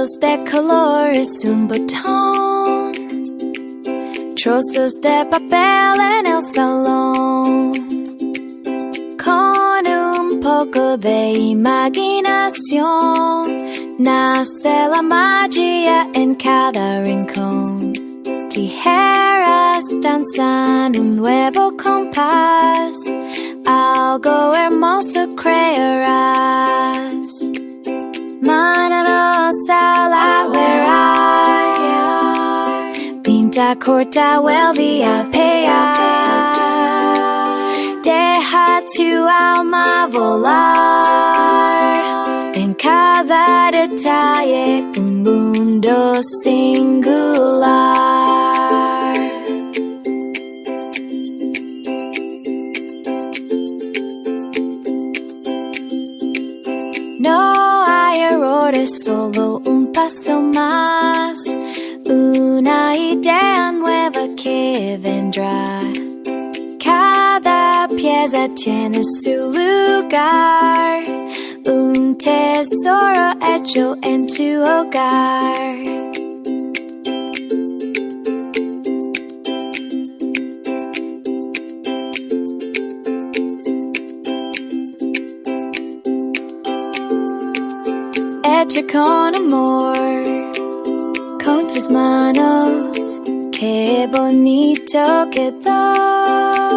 Pedacitos de colores, un botón, trozos de papel en el salón. Con un poco de imaginación nace la magia en cada rincón. Tijeras danzan un nuevo compás, algo hermoso crearás. Manos a la guerra, pinta, corta, vuelve a pegar. Deja tu alma volar, en cada detalle un mundo singular. No hay errores, solo un paso más, una idea nueva que vendrá. Cada pieza tiene su lugar, un tesoro hecho en tu hogar. Hecha con amor, con tus manos, qué bonito quedó.